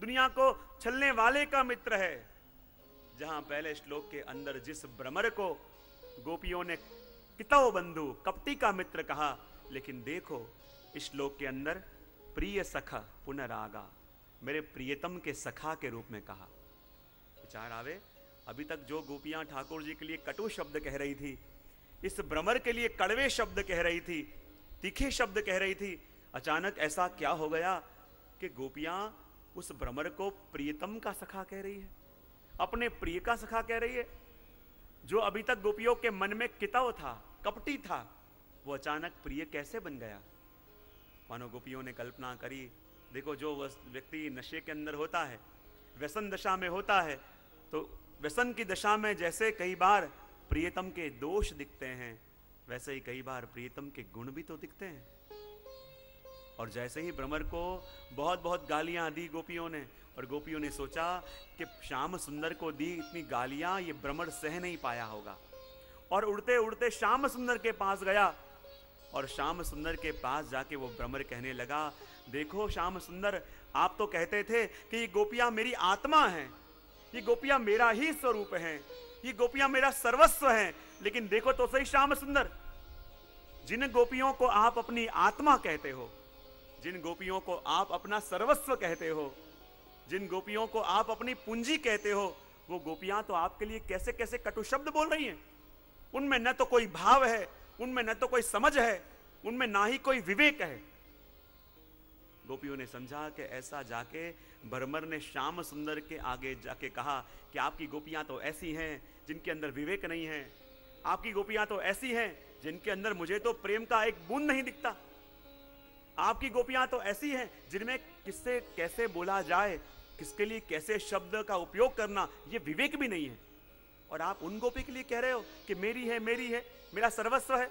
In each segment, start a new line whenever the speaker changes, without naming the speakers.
दुनिया को छलने वाले का मित्र है। जहां पहले श्लोक के अंदर जिस भ्रमर को गोपियों ने कितव बंधु, कपटी का मित्र कहा, लेकिन देखो इस श्लोक के अंदर प्रिय सखा पुनरागा, मेरे प्रियतम के सखा के रूप में कहा। विचार आवे, अभी तक जो गोपियां ठाकुर जी के लिए कटु शब्द कह रही थी, इस भ्रमर के लिए कड़वे शब्द कह रही थी, तीखे शब्द कह रही थी, अचानक ऐसा क्या हो गया कि गोपियां उस भ्रमर को प्रियतम का सखा कह रही है, अपने प्रिय का सखा कह रही है। जो अभी तक गोपियों के मन में कितव था, कपटी था, वो अचानक प्रिय कैसे बन गया। मानो गोपियों ने कल्पना करी, देखो जो व्यक्ति नशे के अंदर होता है, व्यसन दशा में होता है, तो व्यसन की दशा में जैसे कई बार प्रियतम के दोष दिखते हैं, वैसे ही कई बार प्रियतम के गुण भी तो दिखते हैं। और जैसे ही भ्रमर को बहुत बहुत गालियां दी गोपियों ने, और गोपियों ने सोचा कि श्याम सुंदर को दी इतनी गालियां ये भ्रमर सह नहीं पाया होगा, और उड़ते उड़ते श्याम सुंदर के पास गया, और श्याम सुंदर के पास जाके वो भ्रमर कहने लगा, देखो श्याम सुंदर, आप तो कहते थे कि ये गोपियां मेरी आत्मा हैं, ये गोपियां मेरा ही स्वरूप हैं, ये गोपियां मेरा सर्वस्व हैं, लेकिन देखो तो सही श्याम सुंदर, जिन गोपियों को आप अपनी आत्मा कहते हो, जिन गोपियों को आप अपना सर्वस्व कहते हो, जिन गोपियों को आप अपनी पूंजी कहते हो, वो गोपियां तो आपके लिए कैसे कैसे कटु शब्द बोल रही हैं। उनमें न तो कोई भाव है, उनमें न तो कोई समझ है, उनमें ना ही कोई विवेक है। गोपियों ने समझा कि ऐसा जाके भ्रमर ने श्याम सुंदर के आगे जाके कहा कि आपकी गोपियां तो ऐसी हैं जिनके अंदर विवेक नहीं है, आपकी गोपियां तो ऐसी हैं जिनके अंदर मुझे तो प्रेम का एक बूंद नहीं दिखता, आपकी गोपियां तो ऐसी हैं जिनमें किससे कैसे बोला जाए, किसके लिए कैसे शब्द का उपयोग करना, ये विवेक भी नहीं है, और आप उन गोपी के लिए कह रहे हो कि मेरी है, मेरी है, मेरा सर्वस्व है।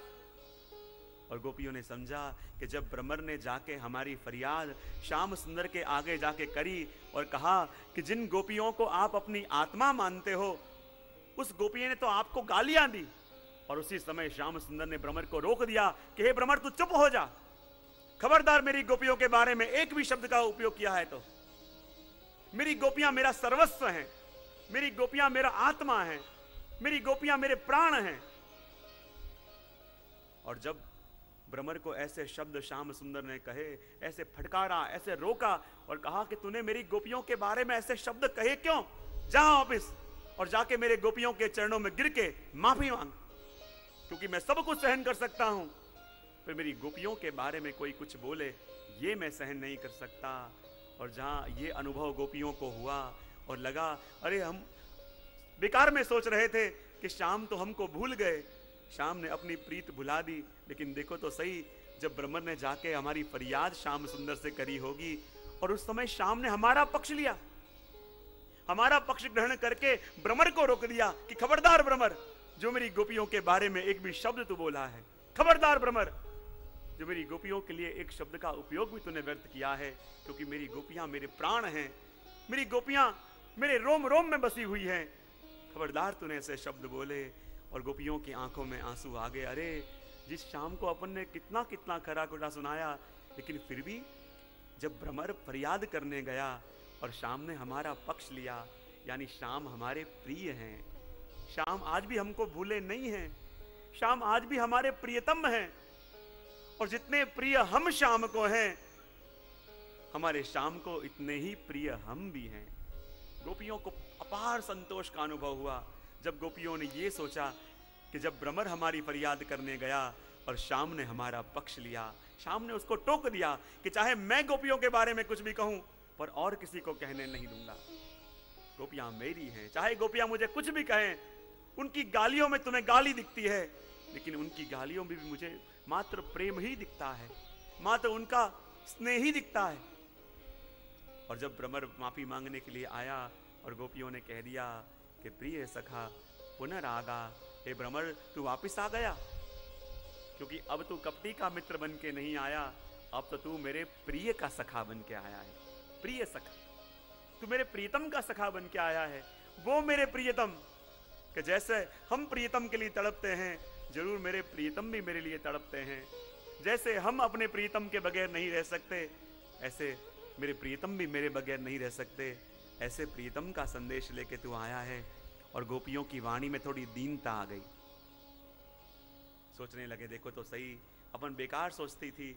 और गोपियों ने समझा कि जब भ्रमर ने जाके हमारी फरियाद श्याम सुंदर के आगे जाके करी और कहा कि जिन गोपियों को आप अपनी आत्मा मानते हो, उस गोपी ने तो आपको गालियां दी, और उसी समय श्याम सुंदर ने भ्रमर को रोक दिया कि हे भ्रमर, तू चुप हो जा, खबरदार मेरी गोपियों के बारे में एक भी शब्द का उपयोग किया है तो। मेरी गोपियां मेरा सर्वस्व हैं, मेरी गोपियां मेरा आत्मा है, मेरी गोपियां मेरे प्राण हैं। और जब भ्रमर को ऐसे शब्द श्याम सुंदर ने कहे, ऐसे फटकारा, ऐसे रोका और कहा कि तूने मेरी गोपियों के बारे में ऐसे शब्द कहे क्यों, जा ऑफिस और जाके मेरे गोपियों के चरणों में गिर के माफी मांग, क्योंकि मैं सब कुछ सहन कर सकता हूं, फिर मेरी गोपियों के बारे में कोई कुछ बोले ये मैं सहन नहीं कर सकता। और जहां ये अनुभव गोपियों को हुआ और लगा, अरे हम बेकार में सोच रहे थे कि श्याम तो हमको भूल गए, श्याम ने अपनी प्रीत भुला दी, लेकिन देखो तो सही, जब भ्रमर ने जाके हमारी फरियाद श्याम सुंदर से करी होगी, और उस समय श्याम ने हमारा पक्ष लिया, हमारा पक्ष ग्रहण करके भ्रमर को रोक दिया कि खबरदार भ्रमर, जो मेरी गोपियों के बारे में एक भी शब्द तू बोला है, खबरदार भ्रमर, जो मेरी गोपियों के लिए एक शब्द का उपयोग भी तूने व्यर्थ किया है, क्योंकि मेरी गोपियां मेरे प्राण हैं, मेरी गोपियां मेरे रोम रोम में बसी हुई हैं, खबरदार तूने ऐसे शब्द बोले। और गोपियों की आंखों में आंसू आ गए, अरे जिस शाम को अपन ने कितना कितना खरा खोटा सुनाया, लेकिन फिर भी जब भ्रमर फरियाद करने गया और श्याम ने हमारा पक्ष लिया, यानी श्याम हमारे प्रिय हैं, श्याम आज भी हमको भूले नहीं हैं, श्याम आज भी हमारे प्रियतम हैं, और जितने प्रिय हम श्याम को हैं, हमारे श्याम को इतने ही प्रिय हम भी हैं। गोपियों को अपार संतोष का अनुभव हुआ जब गोपियों ने ये सोचा कि जब भ्रमर हमारी फरियाद करने गया और श्याम ने हमारा पक्ष लिया, श्याम ने उसको टोक दिया कि चाहे मैं गोपियों के बारे में कुछ भी कहूं, पर और किसी को कहने नहीं दूंगा, गोपियां मेरी हैं, चाहे गोपियां मुझे कुछ भी कहें, उनकी गालियों में तुम्हें गाली दिखती है, लेकिन उनकी गालियों में भी मुझे मात्र प्रेम ही दिखता है, मात्र उनका स्नेह ही दिखता है। और जब भ्रमर माफी मांगने के लिए आया और गोपियों ने कह दिया कि प्रिय सखा पुनरागा, हे भ्रमर तू वापिस आ गया, क्योंकि अब तू कपटी का मित्र बन के नहीं आया, अब तो तू मेरे प्रिय का सखा बन के आया है। प्रिय सखा, तू मेरे प्रियतम का सखा बन के आया है। वो मेरे प्रियतम, कि जैसे हम प्रियतम के लिए तड़पते हैं, जरूर मेरे प्रियतम भी मेरे लिए तड़पते हैं। जैसे हम अपने प्रियतम के बगैर नहीं रह सकते, ऐसे मेरे प्रियतम भी मेरे बगैर नहीं रह सकते। ऐसे प्रियतम का संदेश लेके तू आया है। और गोपियों की वाणी में थोड़ी दीनता आ गई। सोचने लगे, देखो तो सही, अपन बेकार सोचती थी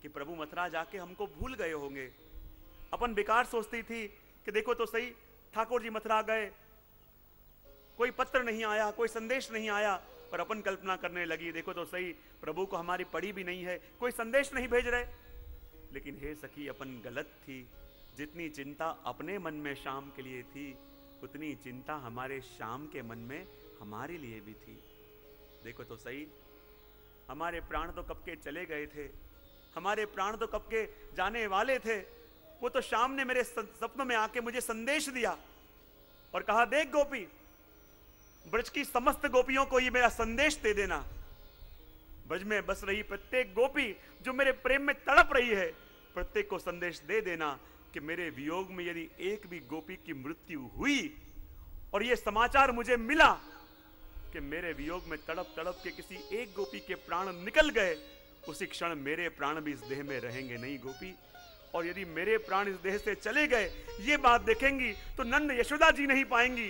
कि प्रभु मथुरा जाके हमको भूल गए होंगे। अपन बेकार सोचती थी कि देखो तो सही, ठाकुर जी मथुरा गए, कोई पत्र नहीं आया, कोई संदेश नहीं आया। पर अपन कल्पना करने लगी, देखो तो सही, प्रभु को हमारी पड़ी भी नहीं है, कोई संदेश नहीं भेज रहे। लेकिन हे सखी, अपन गलत थी। जितनी चिंता अपने मन में शाम के लिए थी, उतनी चिंता हमारे शाम के मन में हमारे लिए भी थी। देखो तो सही, हमारे प्राण तो कब के चले गए थे, हमारे प्राण तो कब के जाने वाले थे। वो तो शाम ने मेरे सपनों में आके मुझे संदेश दिया और कहा, देख गोपी, ब्रज की समस्त गोपियों को ये मेरा संदेश दे देना। ब्रज में बस रही प्रत्येक गोपी जो मेरे प्रेम में तड़प रही है, प्रत्येक को संदेश दे देना कि मेरे वियोग में यदि एक भी गोपी की मृत्यु हुई और ये समाचार मुझे मिला कि मेरे वियोग में तड़प तड़प के किसी एक गोपी के प्राण निकल गए, उसी क्षण मेरे प्राण भी इस देह में रहेंगे नहीं गोपी। और यदि मेरे प्राण इस देह से चले गए, ये बात देखेंगी तो नंद यशोदा जी नहीं पाएंगी।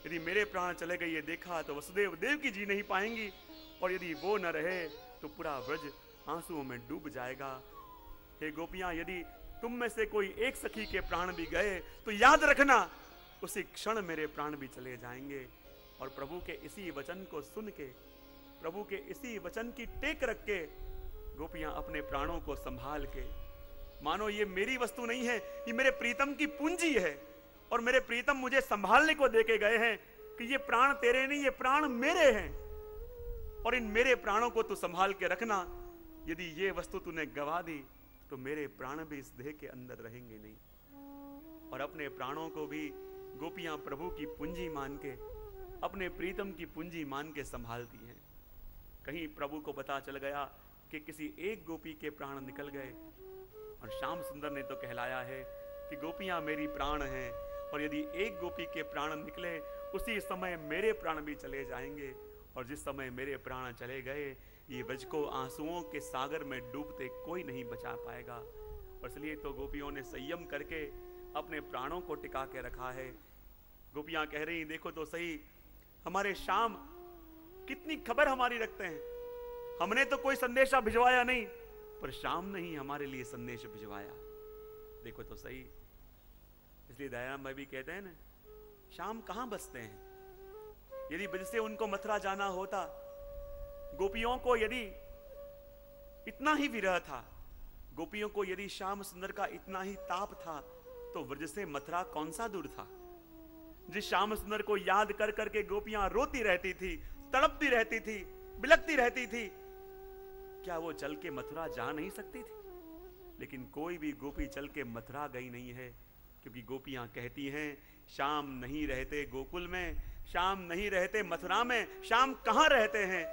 यदि मेरे प्राण चले गए ये देखा तो वसुदेव देव की जी नहीं पाएंगी। और यदि वो न रहे तो पूरा ब्रज आंसुओं में डूब जाएगा। हे गोपियां, यदि तुम में से कोई एक सखी के प्राण भी गए तो याद रखना, उसी क्षण मेरे प्राण भी चले जाएंगे। और प्रभु के इसी वचन को सुन के, प्रभु के इसी वचन की टेक रख के गोपियां अपने प्राणों को संभाल के, मानो ये मेरी वस्तु नहीं है, ये मेरे प्रीतम की पूंजी है और मेरे प्रीतम मुझे संभालने को देके गए हैं कि ये प्राण तेरे नहीं, ये प्राण मेरे हैं और इन मेरे प्राणों को तू संभाल के रखना। यदि ये वस्तु तूने गवा दी तो मेरे प्राण भी इस देह के अंदर रहेंगे नहीं। और अपने प्राणों को भी गोपियां प्रभु की पूंजी मान के, अपने प्रीतम की पूंजी मान के संभालती हैं। कहीं प्रभु को पता चल गया कि किसी एक गोपी के प्राण निकल गए, और श्याम सुंदर ने तो कहलाया है कि गोपियां मेरी प्राण हैं, और यदि एक गोपी के प्राण निकले उसी समय मेरे प्राण भी चले जाएंगे। और जिस समय मेरे प्राण चले गए, ये ब्रज को आंसुओं के सागर में डूबते कोई नहीं बचा पाएगा। और इसलिए तो गोपियों ने संयम करके अपने प्राणों को टिका के रखा है। गोपियां कह रही, देखो तो सही, हमारे श्याम कितनी खबर हमारी रखते हैं। हमने तो कोई संदेशा भिजवाया नहीं, पर श्याम ने ही हमारे लिए संदेश भिजवाया। देखो तो सही, इसलिए दयाराम भाई भी कहते हैं ना, श्याम कहां बसते हैं। यदि ब्रज से उनको मथुरा जाना होता, गोपियों को यदि इतना ही विरह था, गोपियों को यदि श्याम सुंदर का इतना ही ताप था, तो ब्रज से मथुरा कौन सा दूर था। जिस श्याम सुंदर को याद कर करके गोपियां रोती रहती थी, तड़पती रहती थी, बिलखती रहती थी, क्या वो चल के मथुरा जा नहीं सकती थी। लेकिन कोई भी गोपी चल के मथुरा गई नहीं है, क्योंकि गोपियां कहती हैं, श्याम नहीं रहते गोकुल में, श्याम नहीं रहते मथुरा में, श्याम कहां रहते हैं।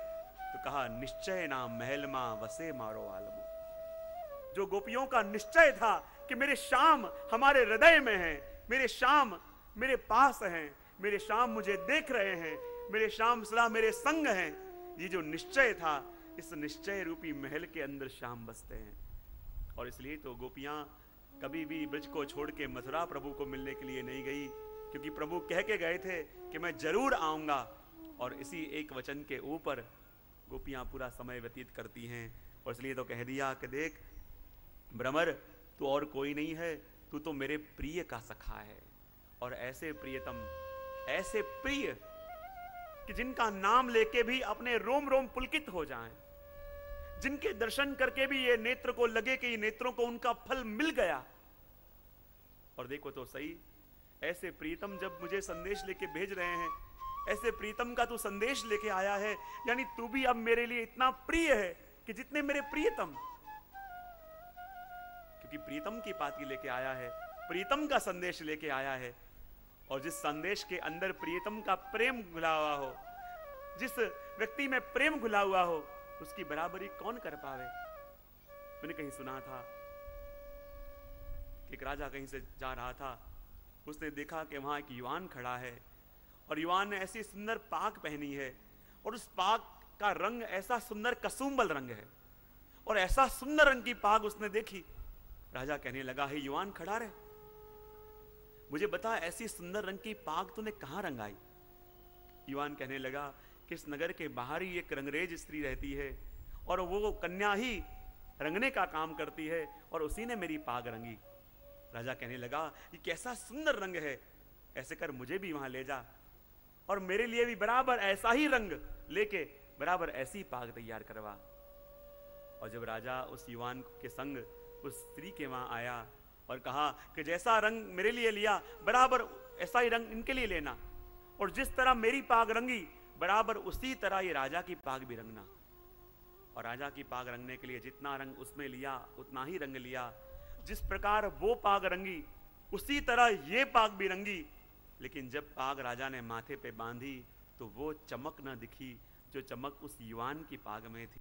तो कहा, निश्चय नाम महल मां वसे मारो आलमो। जो गोपियों का निश्चय था कि मेरे श्याम हमारे हृदय में हैं, मेरे श्याम मेरे पास हैं, मेरे श्याम मुझे देख रहे हैं, मेरे श्याम सदा मेरे संग हैं, ये जो निश्चय था, इस निश्चय रूपी महल के अंदर श्याम बसते हैं। और इसलिए तो गोपियां कभी भी ब्रज को छोड़ के मथुरा प्रभु को मिलने के लिए नहीं गई, क्योंकि प्रभु कह के गए थे कि मैं जरूर आऊंगा। और इसी एक वचन के ऊपर गोपियां पूरा समय व्यतीत करती हैं। और इसलिए तो कह दिया कि देख भ्रमर, तू और कोई नहीं है, तू तो मेरे प्रिय का सखा है। और ऐसे प्रियतम, ऐसे प्रिय कि जिनका नाम लेके भी अपने रोम रोम पुलकित हो जाएं, जिनके दर्शन करके भी ये नेत्र को लगे कि ये नेत्रों को उनका फल मिल गया। और देखो तो सही, ऐसे प्रीतम जब मुझे संदेश लेके भेज रहे हैं, ऐसे प्रीतम का तू संदेश लेके आया है, यानी तू भी अब मेरे लिए इतना प्रिय है कि जितने मेरे प्रियतम। क्योंकि प्रीतम की पाती लेके आया है, प्रीतम का संदेश लेके आया है। और जिस संदेश के अंदर प्रियतम का प्रेम घुला हुआ हो, जिस व्यक्ति में प्रेम घुला हुआ हो, उसकी बराबरी कौन कर पावे। मैंने कहीं सुना था कि एक राजा कहीं से जा रहा था, उसने देखा कि वहां एक युवान खड़ा है, और युवान ने ऐसी सुंदर पाग पहनी है, और उस पाग का रंग ऐसा सुंदर कसूम्बल रंग है, और ऐसा सुंदर रंग की पाग उसने देखी। राजा कहने लगा, हे युवान खड़ा रहे, मुझे बता ऐसी सुंदर रंग की पाग तूने कहां रंगाई? युवान कहने लगा कि इस नगर के बाहर ही एक रंगरेज स्त्री रहती है और वो कन्या ही रंगने का काम करती है और उसी ने मेरी पाग रंगी। राजा कहने लगा, ये कैसा सुंदर रंग है, ऐसे कर मुझे भी वहां ले जा और मेरे लिए भी बराबर ऐसा ही रंग लेके बराबर ऐसी पाग तैयार करवा। और जब राजा उस युवान के संग उस स्त्री के वहां आया और कहा कि जैसा रंग मेरे लिए लिया बराबर ऐसा ही रंग इनके लिए लेना, और जिस तरह मेरी पाग रंगी बराबर उसी तरह ये राजा की पाग भी रंगना। और राजा की पाग रंगने के लिए जितना रंग उसमें लिया उतना ही रंग लिया। जिस प्रकार वो पाग रंगी उसी तरह ये पाग भी रंगी। लेकिन जब पाग राजा ने माथे पे बांधी तो वो चमक न दिखी जो चमक उस युवान की पाग में थी।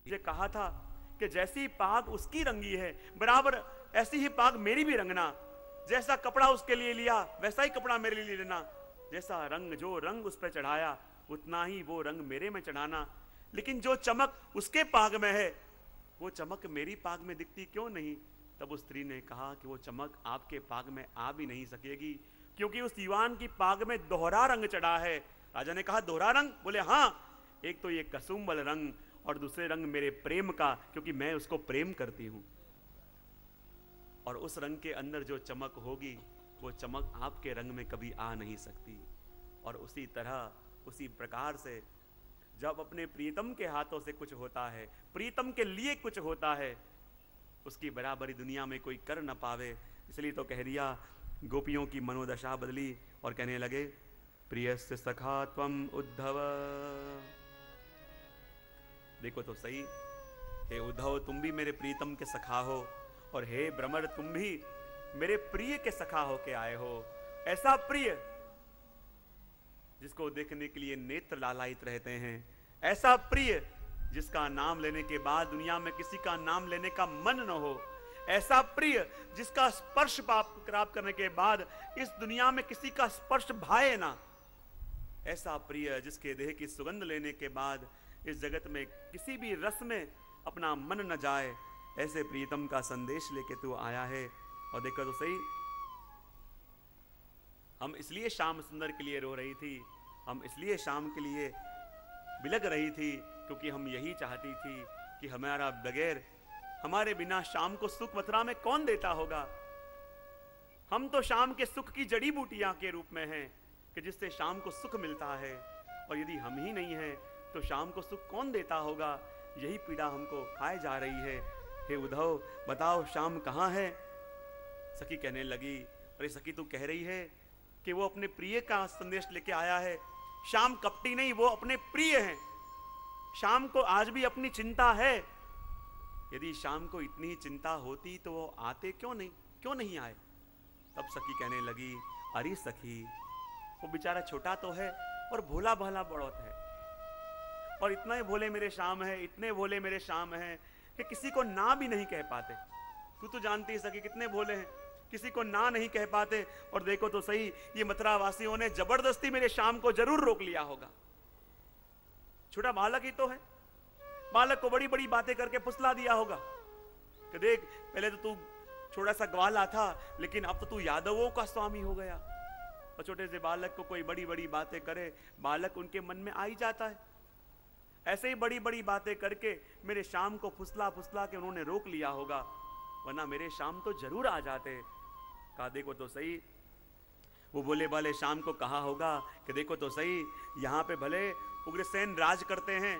मुझे कहा था कि जैसी पाग उसकी रंगी है बराबर ऐसी ही पाग मेरी भी रंगना। जैसा कपड़ा उसके लिए लिया वैसा ही कपड़ा मेरे लिए लेना। जैसा रंग जो रंग उस पर चढ़ाया उतना ही वो रंग मेरे में चढ़ाना। लेकिन जो चमक उसके पाग में है वो चमक मेरी पाग में दिखती क्यों नहीं? तब उस स्त्री ने कहा कि वो चमक आपके पाग में आ भी नहीं सकेगी क्योंकि उस युवान की पाग में दोहरा रंग चढ़ा है। राजा ने कहा, दोहरा रंग? बोले हाँ, एक तो ये कसुंबल रंग और दूसरे रंग मेरे प्रेम का, क्योंकि मैं उसको प्रेम करती हूं। और उस रंग के अंदर जो चमक होगी वो चमक आपके रंग में कभी आ नहीं सकती। और उसी तरह उसी प्रकार से जब अपने प्रीतम के हाथों से कुछ होता है, प्रीतम के लिए कुछ होता है, उसकी बराबरी दुनिया में कोई कर न पावे। इसलिए तो कह दिया, गोपियों की मनोदशा बदली और कहने लगे, प्रियस्य सखा त्वम उद्धव। देखो तो सही, हे उद्धव तुम भी मेरे प्रीतम के सखा हो और हे भ्रमर तुम भी मेरे प्रिय के सखा होके आए हो। ऐसा प्रिय जिसको देखने के लिए नेत्र लालायित रहते हैं, ऐसा प्रिय जिसका नाम लेने के बाद दुनिया में किसी का नाम लेने का मन न हो, ऐसा प्रिय जिसका स्पर्श प्राप्त करने के बाद इस दुनिया में किसी का स्पर्श भाए ना, ऐसा प्रिय जिसके देह की सुगंध लेने के बाद इस जगत में किसी भी रस में अपना मन न जाए, ऐसे प्रीतम का संदेश लेके तू आया है। और देखो तो सही, हम इसलिए श्याम सुंदर के लिए रो रही थी, हम इसलिए शाम के लिए बिलग रही थी क्योंकि हम यही चाहती थी कि हमारा बगैर हमारे बिना शाम को सुख मथुरा में कौन देता होगा। हम तो शाम के सुख की जड़ी बूटियां के रूप में हैं कि जिससे शाम को सुख मिलता है, और यदि हम ही नहीं हैं तो शाम को सुख कौन देता होगा। यही पीड़ा हमको खाए जा रही है। हे उद्धव बताओ शाम कहाँ है? सखी कहने लगी, अरे सखी तू कह रही है कि वो अपने प्रिय का संदेश लेके आया है। शाम कपटी नहीं, वो अपने प्रिय हैं। शाम को आज भी अपनी चिंता है। यदि शाम को इतनी ही चिंता होती तो वो आते क्यों नहीं आए? तब सखी कहने लगी, अरे सखी वो बेचारा छोटा तो है और भोला भाला बहुत है, और इतना ही भोले मेरे शाम है, इतने भोले मेरे शाम है कि किसी को ना भी नहीं कह पाते। तू तो जानती है सखी कितने भोले हैं, किसी को ना नहीं कह पाते। और देखो तो सही, ये मथुरा वासियों ने जबरदस्ती मेरे शाम को जरूर रोक लिया होगा। छोटा बालक ही तो है, बालक को बड़ी बड़ी बातें करके फुसला दिया होगा कि देख पहले तो तू छोटा सा ग्वाला था लेकिन अब तो तू यादवों का स्वामी हो गया। और छोटे से बालक को कोई बड़ी बड़ी बातें करे, बालक उनके मन में आ ही जाता है। ऐसे ही बड़ी बड़ी बातें करके मेरे शाम को फुसला फुसला के उन्होंने रोक लिया होगा, वरना मेरे शाम तो जरूर आ जाते। कहा देखो तो सही, वो बोले वाले शाम को कहा होगा कि देखो तो सही, यहाँ पे भले उग्रसेन राज करते हैं,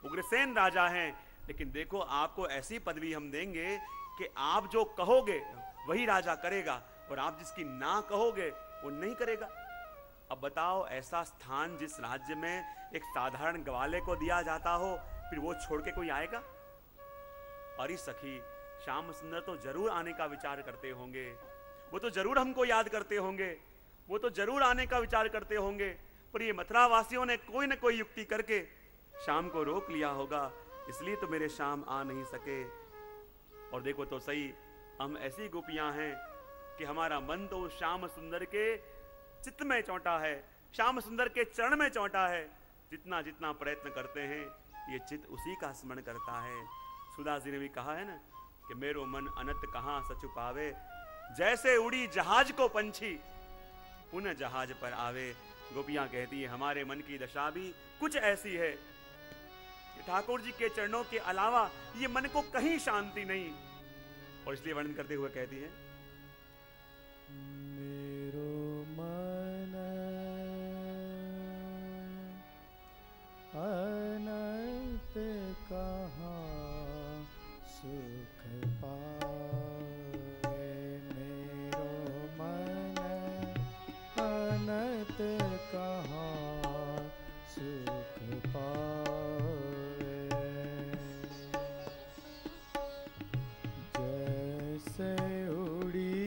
उग्रसेन राजा हैं, लेकिन देखो आपको ऐसी पदवी हम देंगे कि आप जो कहोगे वही राजा करेगा और आप जिसकी ना कहोगे वो नहीं करेगा। अब बताओ, ऐसा स्थान जिस राज्य में एक साधारण ग्वाले को दिया जाता हो, फिर वो छोड़ के कोई आएगा? अरे सखी, श्याम सुंदर तो जरूर आने का विचार करते होंगे, वो तो जरूर हमको याद करते होंगे, वो तो जरूर आने का विचार करते होंगे, पर ये मथुरा वासियों ने कोई न कोई युक्ति करके शाम को रोक लिया होगा, इसलिए तो मेरे शाम आ नहीं सके। और देखो तो सही, हम ऐसी गोपियां हैं कि हमारा मन तो श्याम सुंदर के चित्त में चौंटा है, श्याम सुंदर के चरण में चौंटा है। जितना जितना प्रयत्न करते हैं ये चित्त उसी का स्मरण करता है। सुधा जी ने भी कहा है ना कि मेरो मन अनत कहां सचु पावे, जैसे उड़ी जहाज को पंछी पुनः जहाज पर आवे। गोपियां कहती है हमारे मन की दशा भी कुछ ऐसी है कि ठाकुर जी के चरणों के अलावा ये मन को कहीं शांति नहीं, और इसलिए वर्णन करते हुए कहती है
मेरो मन अनंत कहाँ सुख पावे, मेरो मन अनंत कहाँ सुख पावे। जैसे उड़ी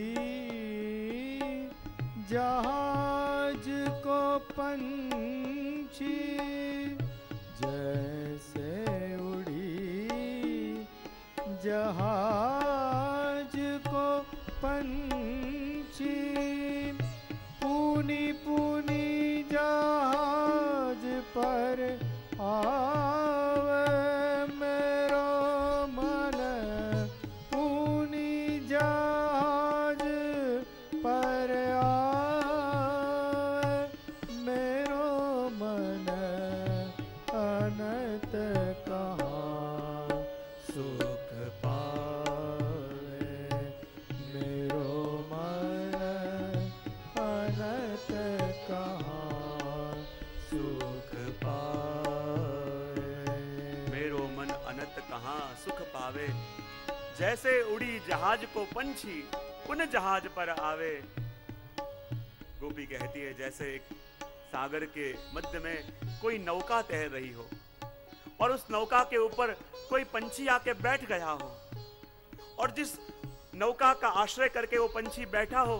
जहाज को पंछी, जैसे उड़ी जहाज को पंछी, पूनी पूनी जहाज पर आवे, मेरो मन पूनी जहाज पर आवे, मेरो मन अनंत कहाँ सुख पावे, मेरो मन अनंत कहाँ सुख पावे।
मेरो मन अनंत कहां सुख पावे, जैसे उड़ी जहाज को पंछी पुनः जहाज पर आवे। गोपी कहती है जैसे एक सागर के मध्य में कोई नौका तैर रही हो और उस नौका के ऊपर कोई पंछी आके बैठ गया हो, और जिस नौका का आश्रय करके वो पंछी बैठा हो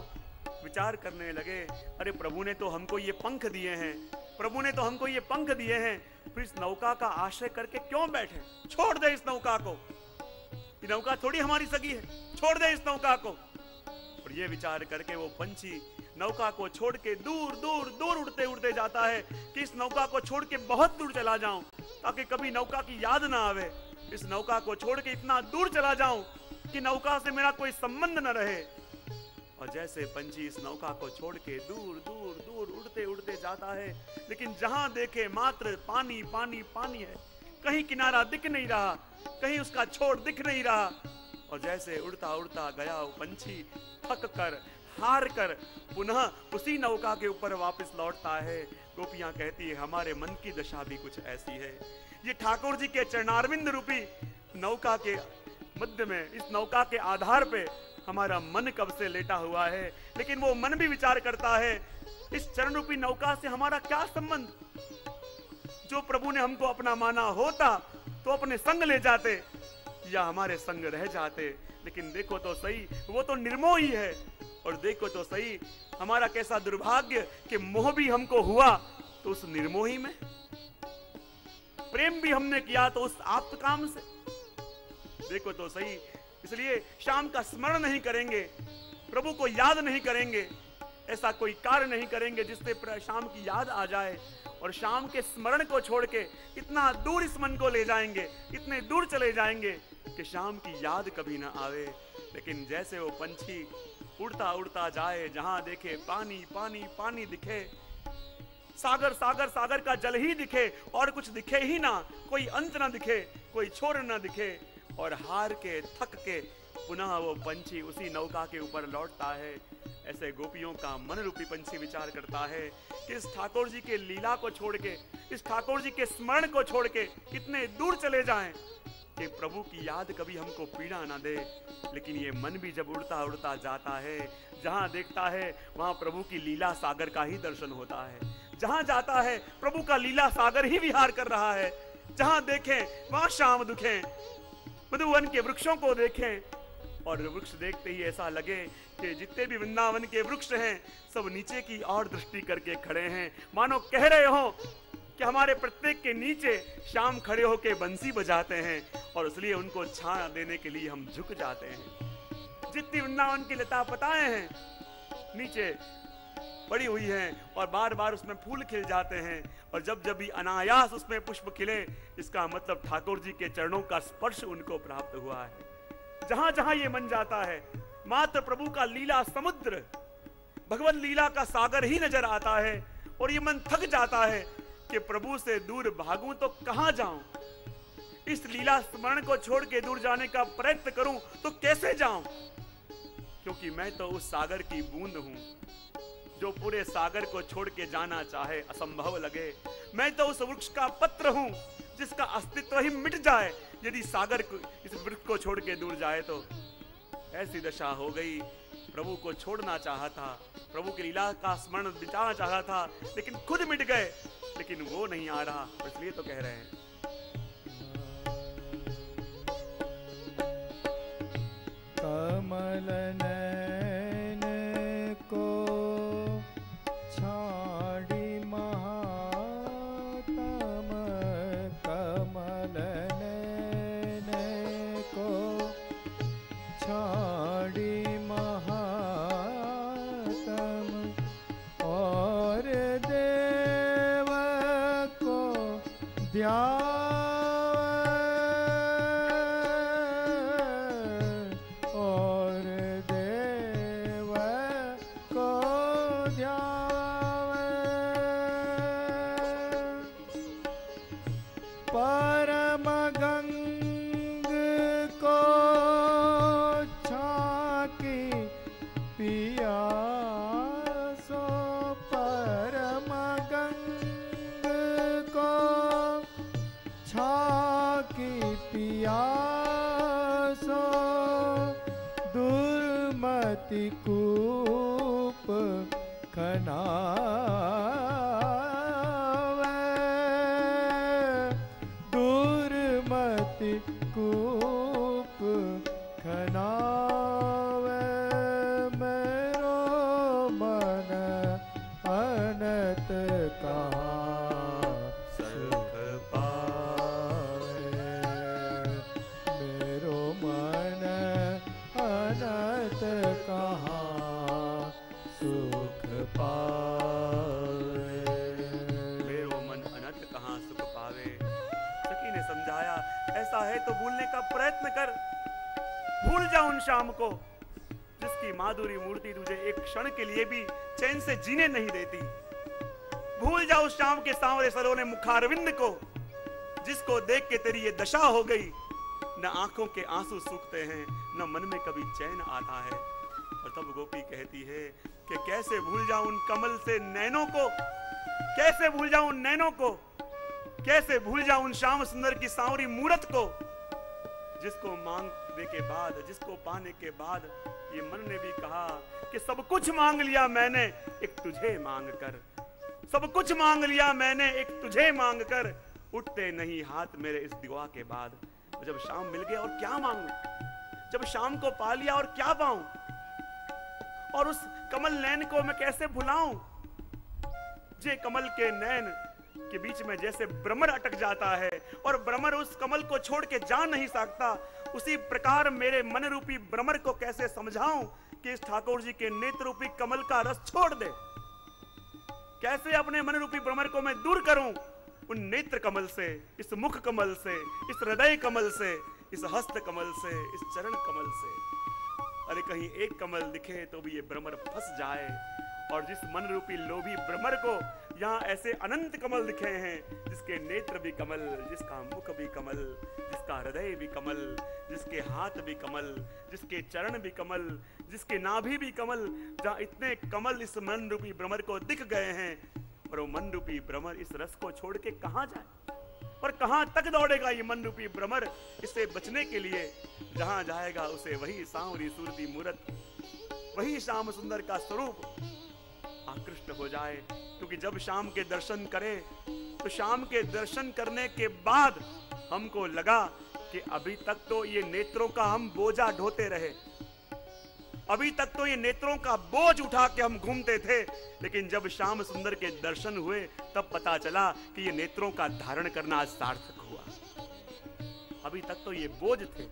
विचार करने लगे, अरे प्रभु ने तो हमको ये पंख दिए हैं, प्रभु ने तो हमको ये पंख दिए हैं, फिर इस नौका का आश्रय करके क्यों बैठे, छोड़ दे इस नौका को, ये नौका थोड़ी हमारी सगी है, छोड़ दे इस नौका को। और ये विचार करके वो पंछी नौका को छोड़ के दूर दूर दूर उड़ते उड़ते जाता है कि इस नौका को छोड़ के बहुत दूर चला जाऊं ताकि कभी नौका की याद ना आवे, इस नौका को छोड़ के इतना दूर चला जाऊं कि नौका से मेरा कोई संबंध न रहे। और जैसे पंछी इस नौका को छोड़ के दूर दूर दूर उड़ते उड़ते जाता है, लेकिन जहां देखे मात्र पानी पानी पानी है, कहीं किनारा दिख नहीं रहा, कहीं उसका छोर दिख नहीं रहा। और जैसे उड़ता उड़ता गया वो पंछी थक कर हार कर पुनः उसी नौका के ऊपर वापस लौटता है। गोपियां कहती है हमारे मन की दशा भी कुछ ऐसी है। ये ठाकुर जी के चरणारविंद रूपी नौका के मध्य में, इस नौका के आधार पे हमारा मन कब से लेटा हुआ है, लेकिन वो मन भी विचार करता है इस चरण रूपी नौका से हमारा क्या संबंध। जो प्रभु ने हमको अपना माना होता तो अपने संग ले जाते या हमारे संग रह जाते, लेकिन देखो तो सही वो तो निर्मोही है। और देखो तो सही हमारा कैसा दुर्भाग्य कि मोह भी हमको हुआ तो उस निर्मोही में, प्रेम भी हमने किया तो उस आप्त काम से। देखो तो सही, इसलिए शाम का स्मरण नहीं करेंगे, प्रभु को याद नहीं करेंगे, ऐसा कोई कार्य नहीं करेंगे जिससे शाम की याद आ जाए। और शाम के स्मरण को छोड़ के इतना दूर इस मन को ले जाएंगे, इतने दूर चले जाएंगे कि शाम की याद कभी ना आवे। लेकिन जैसे वो पंछी उड़ता उड़ता जाए, जहां देखे पानी पानी पानी दिखे, सागर सागर सागर का जल ही दिखे और कुछ दिखे ही ना, कोई अंत ना दिखे, कोई छोर ना दिखे, और हार के थक के पुनः वो पंछी उसी नौका के ऊपर लौटता है। ऐसे गोपियों का मन रूपी पंछी विचार करता है कि इस ठाकुर जी के लीला को छोड़ के, इस ठाकुर जी के स्मरण को छोड़ के कितने दूर चले जाएं कि प्रभु की याद कभी हमको पीड़ा ना दे। लेकिन ये मन भी जब उड़ता उड़ता जाता है, जहां देखता है वहां प्रभु की लीला सागर का ही दर्शन होता है, जहां जाता है प्रभु का लीला सागर ही विहार कर रहा है, जहां देखें वहां श्याम दुखें, मधुवन के वृक्षों को देखें और वृक्ष देखते ही ऐसा लगे कि जितने भी वृंदावन के वृक्ष हैं सब नीचे की ओर दृष्टि करके खड़े हैं, मानो कह रहे हो कि हमारे प्रत्येक के नीचे श्याम खड़े होके बंसी बजाते हैं और इसलिए उनको छाया देने के लिए हम झुक जाते हैं। जितनी वृंदावन की लता पताएं हैं नीचे पड़ी हुई हैं और बार बार उसमें फूल खिल जाते हैं, और जब जब भी अनायास उसमें पुष्प खिले, इसका मतलब ठाकुर जी के चरणों का स्पर्श उनको प्राप्त हुआ है। जहां जहां ये मन जाता है, मात्र प्रभु का लीला समुद्र, भगवान लीला का सागर ही नजर आता है, और ये मन थक जाता है कि प्रभु से दूर भागूं तो कहां जाऊं, इस लीला स्मरण को छोड़ के दूर जाने का प्रयत्न करूं तो कैसे जाऊं, क्योंकि मैं तो उस सागर की बूंद हूं जो पूरे सागर को छोड़ के जाना चाहे असंभव लगे। मैं तो उस वृक्ष का पत्र हूं जिसका अस्तित्व ही मिट जाए यदि सागर को, इस वृक्ष को छोड़ के दूर जाए तो। ऐसी दशा हो गई। प्रभु को छोड़ना चाहा था, प्रभु की लीला का स्मरण बिताना चाहा था, लेकिन खुद मिट गए, लेकिन वो नहीं आ रहा, इसलिए तो कह रहे हैं
कमल नयन को छाड़ी महात्म, कमल नयन को छाड़ी महात्म, और देव को परम गंग को छाकी पियासो, परम गंग को छाकी पियासो, दुर्मति कूप खना कूप खनावे, मेरो मन अनत कहाँ सुख पावे, मेरो मन अनत कहाँ सुख पावे,
मेरो मन अनंत कहाँ सुख पावे। सखी ने समझाया, ऐसा है तो भूलने का प्रयत्न कर, भूल जा उन शाम को जिसकी माधुरी मूर्ति तुझे एक क्षण के लिए भी चैन से जीने नहीं देती। भूल जा उस शाम के सांवरे सलोने मुखारविंद को जिसको देख के तेरी ये दशा हो गई। न आंखों के आंसू सूखते हैं, न मन में कभी चैन आता है। और तब गोपी कहती है कि कैसे भूल जाऊं उन कमल से नैनों को, कैसे भूल जाऊं उन नैनों को, कैसे भूल जाऊं उन श्याम सुंदर की सांवरी मूरत को, जिसको मांगने के बाद, जिसको पाने के बाद ये मन ने भी कहा कि सब कुछ मांग लिया मैंने एक तुझे मांग कर, सब कुछ मांग लिया मैंने एक तुझे मांग कर, उठते नहीं हाथ मेरे इस दुआ के बाद। जब शाम मिल गया और क्या मांगू, जब शाम को पा लिया और क्या पाऊं, और उस कमल नैन को मैं कैसे भुलाऊं। जे कमल के नैन के बीच में जैसे भ्रमर अटक जाता है और भ्रमर उस कमल को छोड़ के जा नहीं सकता, उसी प्रकार मेरे मन रूपी भ्रमर को कैसे समझाऊं कि इस ठाकुर जी के नेत्र रूपी कमल का रस छोड़ दे। कैसे अपने मन रूपी भ्रमर को मैं दूर करूं उन नेत्र कमल से, इस मुख कमल से, इस हृदय कमल से, इस हस्त कमल से, इस चरण कमल से। अरे कहीं एक कमल दिखे तो भी ये भ्रमर फंस जाए, और जिस मन रूपी लोभी भ्रमर को यहाँ ऐसे अनंत कमल दिखे हैं, जिसके नेत्र भी कमल, जिसका मुख भी कमल, जिसका हृदय भी कमल, जिसके हाथ भी कमल, जिसके चरण भी कमल, जिसके नाभि भी कमल, जहाँ इतने कमल इस मन रूपी भ्रमर को दिख गए हैं, और वो मन रूपी भ्रमर इस रस को छोड़ के कहाँ जाए और कहाँ तक दौड़ेगा ये मन रूपी भ्रमर इससे बचने के लिए। जहाँ जाएगा उसे वही सांवरी सूरती मूरत, वही श्याम सुंदर का स्वरूप आकृष्ट हो जाए। क्योंकि जब शाम के दर्शन करे तो शाम के दर्शन करने के बाद हमको लगा कि अभी तक तो ये नेत्रों का हम बोझा ढोते रहे, अभी तक तो ये नेत्रों का बोझ उठा के हम घूमते थे, लेकिन जब श्याम सुंदर के दर्शन हुए तब पता चला कि ये नेत्रों का धारण करना आज सार्थक हुआ। अभी तक तो ये बोझ थे,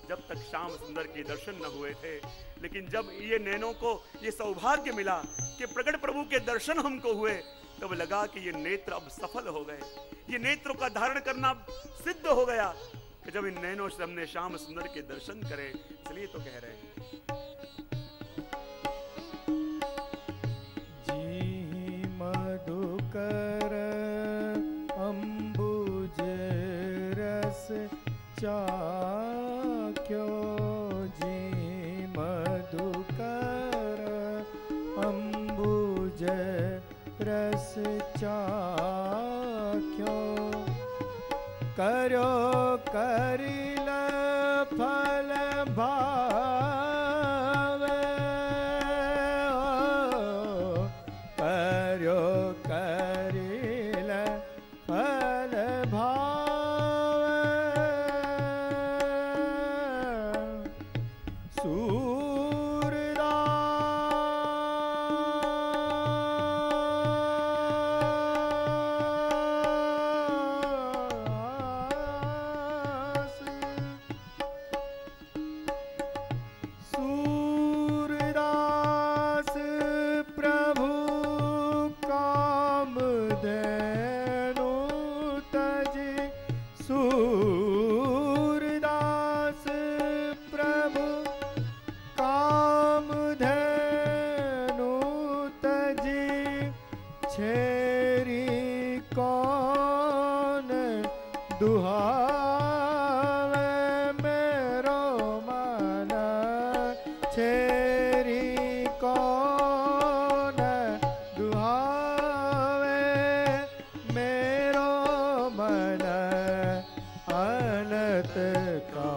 जब तक श्याम सुंदर के दर्शन न हुए थे, लेकिन जब ये नैनों को ये सौभाग्य मिला कि प्रकट प्रभु के दर्शन हमको हुए, तब लगा कि ये नेत्र अब सफल हो गए, ये नेत्रों का धारण करना सिद्ध हो गया कि जब इन नैनों से हमने श्याम सुंदर के दर्शन करे। इसलिए तो कह रहे हैं,
जी मधुकर अम्बुज रस चाख्यो, जी मधुकर अम्बुज रस चाख्यो, कर्यो करिल फल भावे, कर्यो करिल फल भावे, सूरदास प्रभु कामधेनु तजी, सूरदास प्रभु कामधेनु तजी, छेरी कौन दुहावे मेरो मन, छेरी कौन दुहावे मेरो मन, अनंत का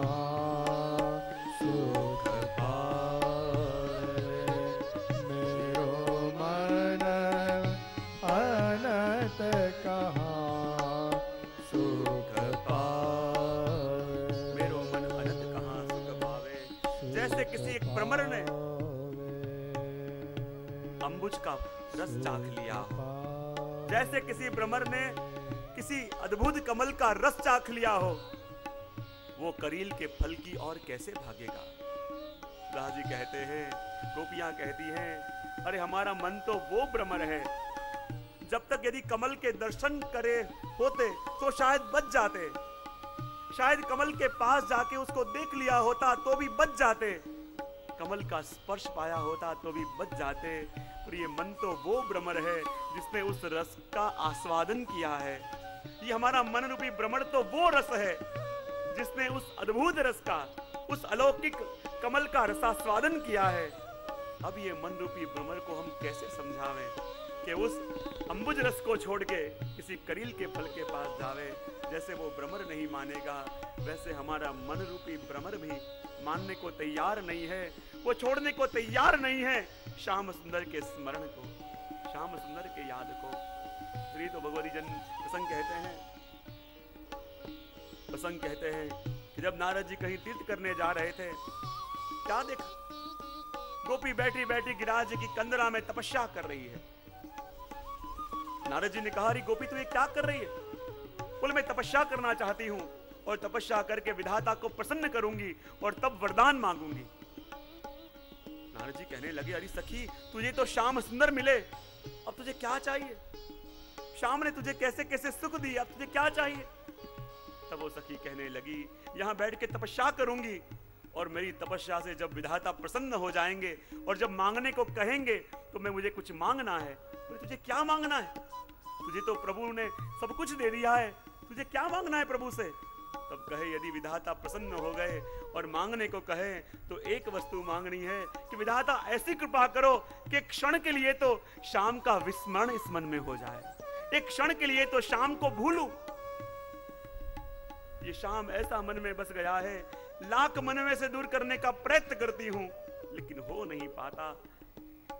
सुख पावे मेरो मन, अनंत कहा सुख पावे
मेरो मन अनंत कहाँ सुख पावे। जैसे किसी एक भ्रमर ने अंबुज का रस चाख लिया हो, जैसे किसी भ्रमर ने किसी अद्भुत कमल का रस चाख लिया हो, वो करील के फल की ओर कैसे भागेगा। दास जी कहते हैं, गोपियां कहती हैं, अरे हमारा मन तो वो भ्रमर है, जब तक यदि कमल के दर्शन करे होते तो शायद बच जाते, शायद कमल के पास जाके उसको देख लिया होता तो भी बच जाते, कमल का स्पर्श पाया होता तो भी बच जाते। और ये मन तो वो भ्रमर है जिसने उस रस का आस्वादन किया है। ये हमारा मन रूपी भ्रमर तो वो रस है जिसने उस अद्भुत रस का, उस अलौकिक कमल का रसास्वादन किया है। अब ये मन रूपी भ्रमर को हम कैसे समझावें कि उस अंबुज रस को छोड़ के किसी करील के फल के पास जावे। जैसे वो भ्रमर नहीं मानेगा, वैसे हमारा मन रूपी भ्रमर भी मानने को तैयार नहीं है, वो छोड़ने को तैयार नहीं है श्याम सुंदर के स्मरण को, श्याम सुंदर के याद को। श्री तो भगवती जन प्रसंग कहते हैं कि जब नारद जी कहीं तीर्थ करने जा रहे थे, क्या देखा, गोपी बैठी बैठी गिरिराज जी की कंदरा में तपस्या कर रही है। नारद जी ने कहा, अरे गोपी तू ये क्या कर रही है? बोले मैं तपस्या करना चाहती हूँ और तपस्या करके विधाता को प्रसन्न करूंगी और तब वरदान मांगूंगी। नारद जी कहने लगे, अरे सखी तुझे तो श्याम सुंदर मिले, अब तुझे क्या चाहिए? श्याम ने तुझे कैसे कैसे सुख दिए, अब तुझे क्या चाहिए? तब वो सखी कहने लगी, यहाँ बैठ के तपस्या करूंगी और मेरी तपस्या से जब विधाता प्रसन्न हो जाएंगे और जब मांगने को कहेंगे तो मुझे कुछ मांगना है। तो तुझे क्या मांगना है? तुझे तो प्रभु ने सब कुछ दे दिया है, तुझे क्या मांगना है प्रभु से? तब कहे, यदि विधाता प्रसन्न हो गए और मांगने को कहे तो एक वस्तु मांगनी है कि विधाता ऐसी कृपा करो कि एक क्षण के लिए तो शाम का विस्मरण इस मन में हो जाए, एक क्षण के लिए तो शाम को भूलूं। ये शाम ऐसा मन में बस गया है, लाख मन में से दूर करने का प्रयत्न करती हूं लेकिन हो नहीं पाता।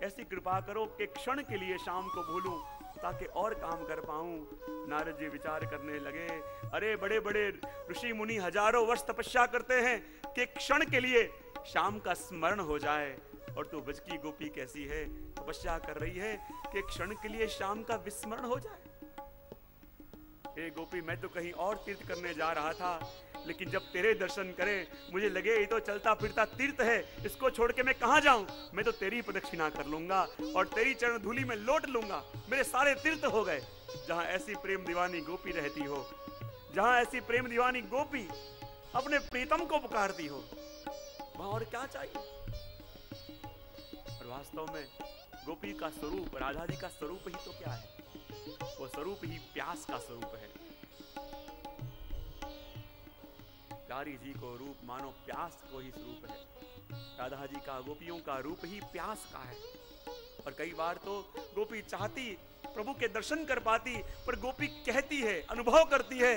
ऐसी कृपा करो कि क्षण के लिए शाम को भूलूं ताकि और काम कर पाऊं। नारद जी विचार करने लगे, अरे बड़े बड़े ऋषि मुनि हजारों वर्ष तपस्या करते हैं कि क्षण के लिए शाम का स्मरण हो जाए, और तू ब्रज की गोपी कैसी है, तपस्या कर रही है कि क्षण के लिए शाम का विस्मरण हो जाए। ए गोपी, मैं तो कहीं और तीर्थ करने जा रहा था, लेकिन जब तेरे दर्शन करें मुझे लगे ये तो चलता फिरता तीर्थ है, इसको छोड़ के मैं कहां जाऊं। मैं तो तेरी प्रदक्षिणा कर लूंगा और तेरी चरण धूलि में लौट लूंगा। मेरे सारे तीर्थ हो गए। जहां ऐसी प्रेम दीवानी गोपी रहती हो, जहां ऐसी प्रेम दीवानी गोपी अपने प्रीतम को पुकारती हो, वहां और क्या चाहिए। और वास्तव में गोपी का स्वरूप, राधा जी का स्वरूप ही तो क्या है, वो स्वरूप ही प्यास का स्वरूप है। प्यारी जी को रूप मानो प्यास को ही स्वरूप है। राधा जी का, गोपियों का रूप ही प्यास का है। और कई बार तो गोपी चाहती प्रभु के दर्शन कर पाती, पर गोपी कहती है, अनुभव करती है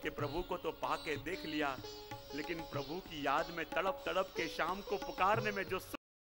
कि प्रभु को तो पाके देख लिया, लेकिन प्रभु की याद में तड़प तड़प के शाम को पुकारने में जो